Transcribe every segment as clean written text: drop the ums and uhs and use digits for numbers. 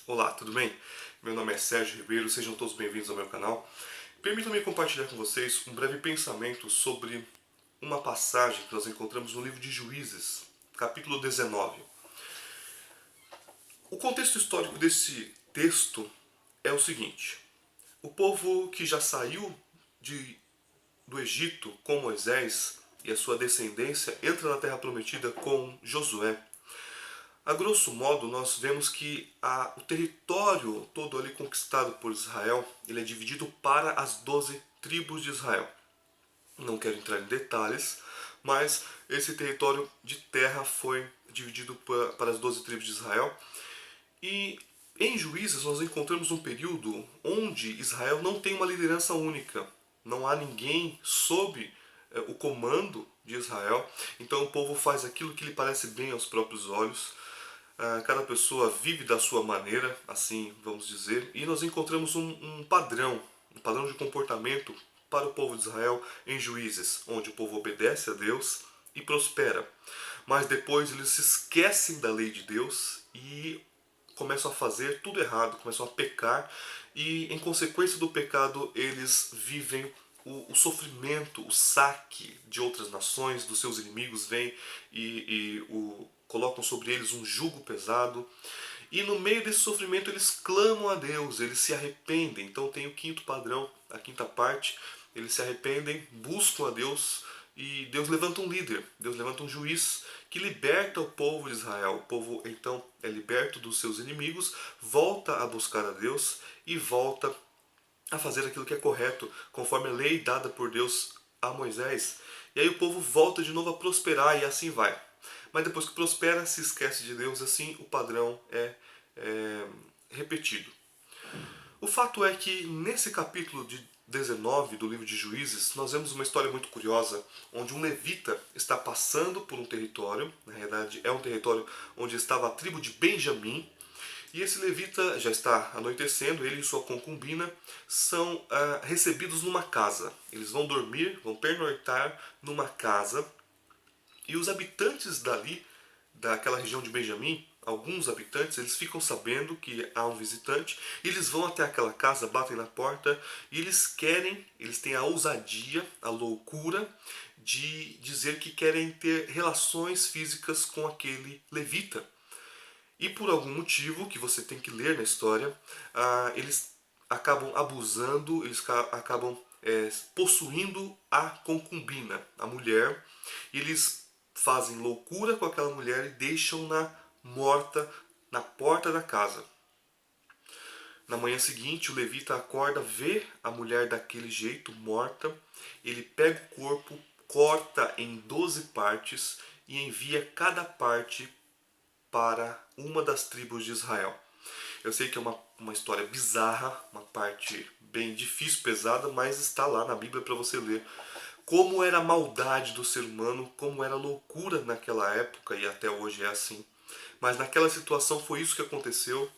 Olá, tudo bem? Meu nome é Sérgio Ribeiro, sejam todos bem-vindos ao meu canal. Permitam-me compartilhar com vocês um breve pensamento sobre uma passagem que nós encontramos no livro de Juízes, capítulo 19. O contexto histórico desse texto é o seguinte: o povo que já saiu do Egito com Moisés e a sua descendência entra na Terra Prometida com Josué. A grosso modo, nós vemos que o território todo ali conquistado por Israel, ele é dividido para as 12 tribos de Israel. Não quero entrar em detalhes, mas esse território de terra foi dividido para as 12 tribos de Israel. E em Juízes nós encontramos um período onde Israel não tem uma liderança única. Não há ninguém sob o comando de Israel. Então o povo faz aquilo que lhe parece bem aos próprios olhos. Cada pessoa vive da sua maneira, assim vamos dizer, e nós encontramos um padrão de comportamento para o povo de Israel em Juízes, onde o povo obedece a Deus e prospera. Mas depois eles se esquecem da lei de Deus e começam a fazer tudo errado, começam a pecar, e em consequência do pecado eles vivem o sofrimento, o saque de outras nações, dos seus inimigos vêm e colocam sobre eles um jugo pesado. E no meio desse sofrimento eles clamam a Deus, eles se arrependem. Então tem o quinto padrão, a quinta parte, eles se arrependem, buscam a Deus e Deus levanta um líder, Deus levanta um juiz que liberta o povo de Israel. O povo então é liberto dos seus inimigos, volta a buscar a Deus e volta a fazer aquilo que é correto, conforme a lei dada por Deus a Moisés. E aí o povo volta de novo a prosperar e assim vai. Mas depois que prospera, se esquece de Deus, assim o padrão é repetido. O fato é que nesse capítulo de 19 do livro de Juízes, nós vemos uma história muito curiosa, onde um levita está passando por um território, na realidade é um território onde estava a tribo de Benjamim, e esse levita já está anoitecendo, ele e sua concubina são recebidos numa casa. Eles vão dormir, vão pernoitar numa casa, e os habitantes dali, daquela região de Benjamim, alguns habitantes, eles ficam sabendo que há um visitante, e eles vão até aquela casa, batem na porta, e eles têm a ousadia, a loucura de dizer que querem ter relações físicas com aquele levita. E por algum motivo que você tem que ler na história, eles acabam abusando, eles acabam possuindo a concubina, a mulher, e eles fazem loucura com aquela mulher e deixam-na morta na porta da casa. Na manhã seguinte, o levita acorda, vê a mulher daquele jeito, morta, ele pega o corpo, corta em 12 partes e envia cada parte para uma das tribos de Israel. Eu sei que é uma história bizarra, uma parte bem difícil, pesada, mas está lá na Bíblia para você ler. Como era a maldade do ser humano, como era a loucura naquela época, e até hoje é assim. Mas naquela situação foi isso que aconteceu.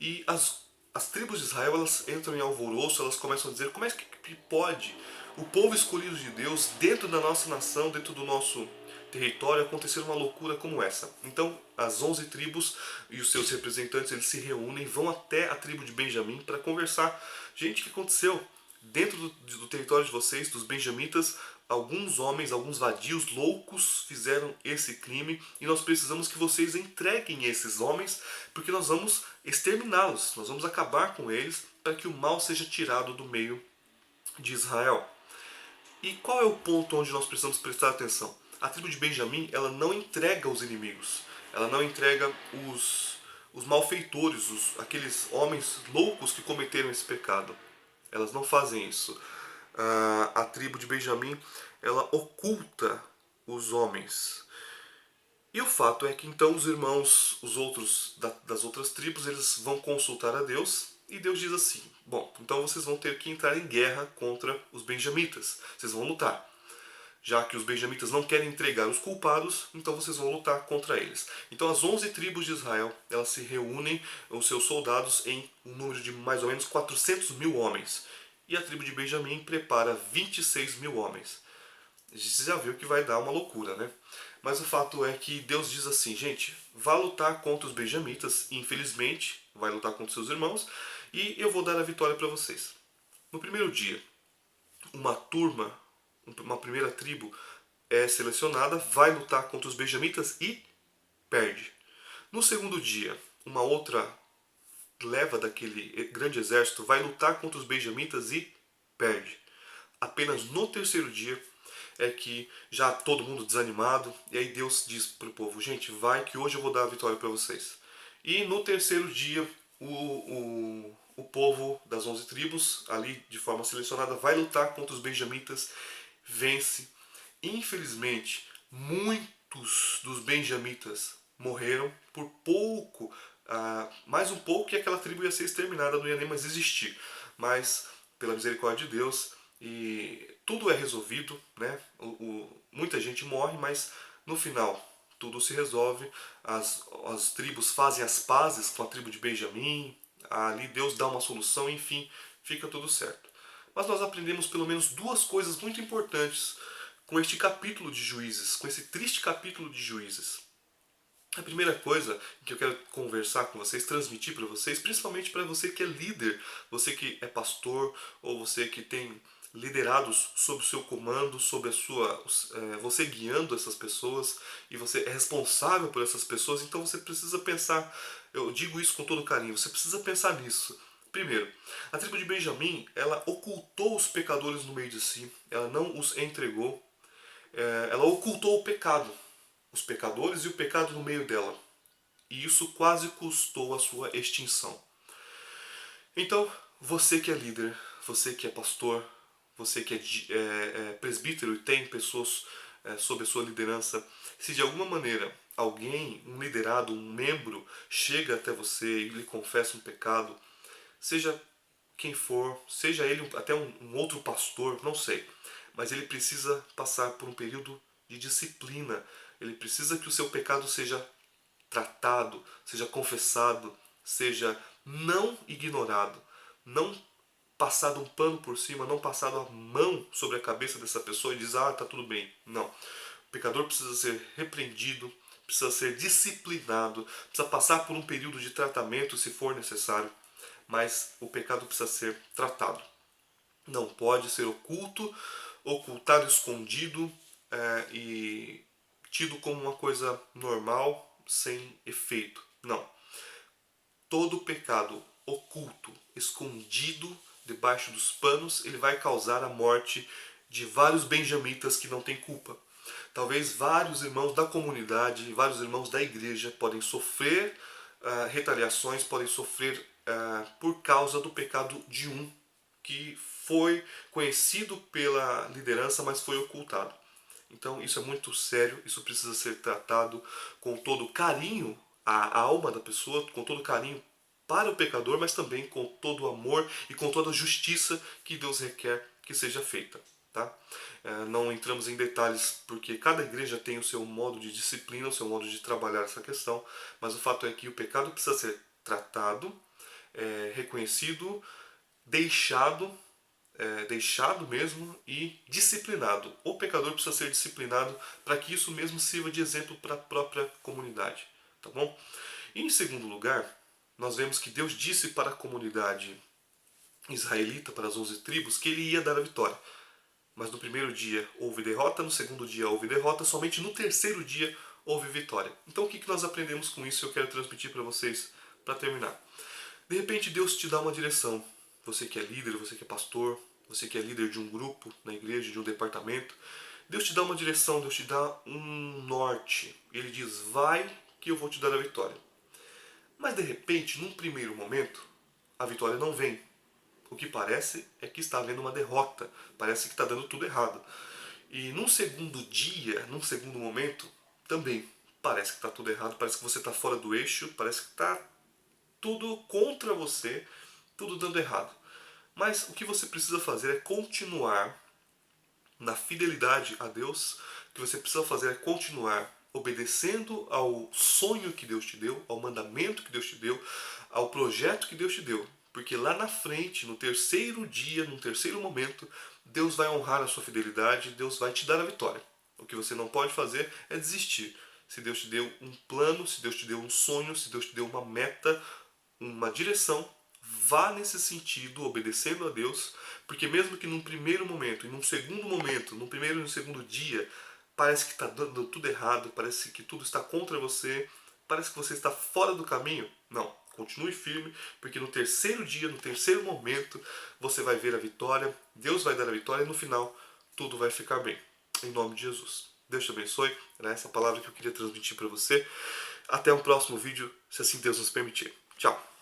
E as tribos de Israel, elas entram em alvoroço, elas começam a dizer: como é que pode o povo escolhido de Deus, dentro da nossa nação, dentro do nosso território, acontecer uma loucura como essa? Então as 11 tribos e os seus representantes, eles se reúnem, vão até a tribo de Benjamim para conversar. Gente, o que aconteceu? Dentro do território de vocês, dos benjamitas, alguns homens, alguns vadios loucos fizeram esse crime, e nós precisamos que vocês entreguem esses homens, porque nós vamos exterminá-los, nós vamos acabar com eles, para que o mal seja tirado do meio de Israel. E qual é o ponto onde nós precisamos prestar atenção? A tribo de Benjamim, ela não entrega os inimigos, ela não entrega os malfeitores, aqueles homens loucos que cometeram esse pecado. Elas não fazem isso. A tribo de Benjamim, ela oculta os homens. E o fato é que então os irmãos, os outros das outras tribos, eles vão consultar a Deus, e Deus diz assim: bom, então vocês vão ter que entrar em guerra contra os benjamitas. Vocês vão lutar. Já que os benjamitas não querem entregar os culpados, então vocês vão lutar contra eles. Então as 11 tribos de Israel, elas se reúnem, os seus soldados, em um número de mais ou menos 400 mil homens. E a tribo de Benjamim prepara 26 mil homens. Você já viu que vai dar uma loucura, né? Mas o fato é que Deus diz assim, gente, vá lutar contra os benjamitas, infelizmente, vai lutar contra seus irmãos, e eu vou dar a vitória para vocês. No primeiro dia, uma turma, uma primeira tribo é selecionada, vai lutar contra os benjamitas e perde. No segundo dia, uma outra leva daquele grande exército vai lutar contra os benjamitas e perde. Apenas no terceiro dia é que já todo mundo desanimado, e aí Deus diz para o povo, gente, vai que hoje eu vou dar a vitória para vocês. E no terceiro dia, o povo das 11 tribos, ali de forma selecionada, vai lutar contra os benjamitas, vence. Infelizmente, muitos dos benjamitas morreram por pouco, mais um pouco, e aquela tribo ia ser exterminada, não ia nem mais existir. Mas, pela misericórdia de Deus, e tudo é resolvido, né? Muita gente morre, mas no final tudo se resolve. As tribos fazem as pazes com a tribo de Benjamim, ali Deus dá uma solução, enfim, fica tudo certo. Mas nós aprendemos pelo menos duas coisas muito importantes com este capítulo de Juízes, com esse triste capítulo de Juízes. A primeira coisa que eu quero conversar com vocês, transmitir para vocês, principalmente para você que é líder, você que é pastor ou você que tem liderados sob o seu comando, sob a sua, você guiando essas pessoas e você é responsável por essas pessoas, então você precisa pensar, eu digo isso com todo carinho, você precisa pensar nisso. Primeiro, a tribo de Benjamim, ela ocultou os pecadores no meio de si, ela não os entregou, ela ocultou o pecado, os pecadores e o pecado no meio dela. E isso quase custou a sua extinção. Então, você que é líder, você que é pastor, você que é presbítero e tem pessoas sob a sua liderança, se de alguma maneira alguém, um liderado, um membro, chega até você e lhe confessa um pecado, seja quem for, seja ele até um outro pastor, não sei, mas ele precisa passar por um período de disciplina. Ele precisa que o seu pecado seja tratado, seja confessado, seja não ignorado, não passado um pano por cima, não passado a mão sobre a cabeça dessa pessoa e dizer, tá tudo bem. Não. O pecador precisa ser repreendido, precisa ser disciplinado, precisa passar por um período de tratamento se for necessário, mas o pecado precisa ser tratado. Não pode ser ocultado, escondido e tido como uma coisa normal, sem efeito. Não. Todo pecado oculto, escondido debaixo dos panos, ele vai causar a morte de vários benjamitas que não têm culpa. Talvez vários irmãos da comunidade, vários irmãos da igreja podem sofrer retaliações, podem sofrer por causa do pecado de um que foi conhecido pela liderança, mas foi ocultado. Então isso é muito sério, isso precisa ser tratado com todo carinho à alma da pessoa, com todo carinho para o pecador, mas também com todo o amor e com toda a justiça que Deus requer que seja feita. Tá? Não entramos em detalhes porque cada igreja tem o seu modo de disciplina, o seu modo de trabalhar essa questão, mas o fato é que o pecado precisa ser tratado, reconhecido, deixado mesmo e disciplinado. O pecador precisa ser disciplinado para que isso mesmo sirva de exemplo para a própria comunidade. Tá bom? E em segundo lugar, nós vemos que Deus disse para a comunidade israelita, para as 11 tribos, que ele ia dar a vitória. Mas no primeiro dia houve derrota, no segundo dia houve derrota, somente no terceiro dia houve vitória. Então o que nós aprendemos com isso? Eu quero transmitir para vocês para terminar. De repente Deus te dá uma direção. Você que é líder, você que é pastor, você que é líder de um grupo na igreja, de um departamento. Deus te dá uma direção, Deus te dá um norte. Ele diz, vai que eu vou te dar a vitória. Mas de repente, num primeiro momento, a vitória não vem. O que parece é que está havendo uma derrota. Parece que está dando tudo errado. E num segundo dia, num segundo momento, também parece que está tudo errado. Parece que você está fora do eixo. Parece que está tudo contra você. Tudo dando errado. Mas o que você precisa fazer é continuar na fidelidade a Deus. O que você precisa fazer é continuar obedecendo ao sonho que Deus te deu, ao mandamento que Deus te deu, ao projeto que Deus te deu. Porque lá na frente, no terceiro dia, no terceiro momento, Deus vai honrar a sua fidelidade, Deus vai te dar a vitória. O que você não pode fazer é desistir. Se Deus te deu um plano, se Deus te deu um sonho, se Deus te deu uma meta, uma direção, vá nesse sentido, obedecendo a Deus, porque mesmo que num primeiro momento, e num segundo momento, num primeiro e no segundo dia, parece que está dando tudo errado, parece que tudo está contra você, parece que você está fora do caminho, não. Continue firme, porque no terceiro dia, no terceiro momento, você vai ver a vitória, Deus vai dar a vitória e no final tudo vai ficar bem. Em nome de Jesus. Deus te abençoe. Era essa palavra que eu queria transmitir para você. Até um próximo vídeo, se assim Deus nos permitir. Tchau.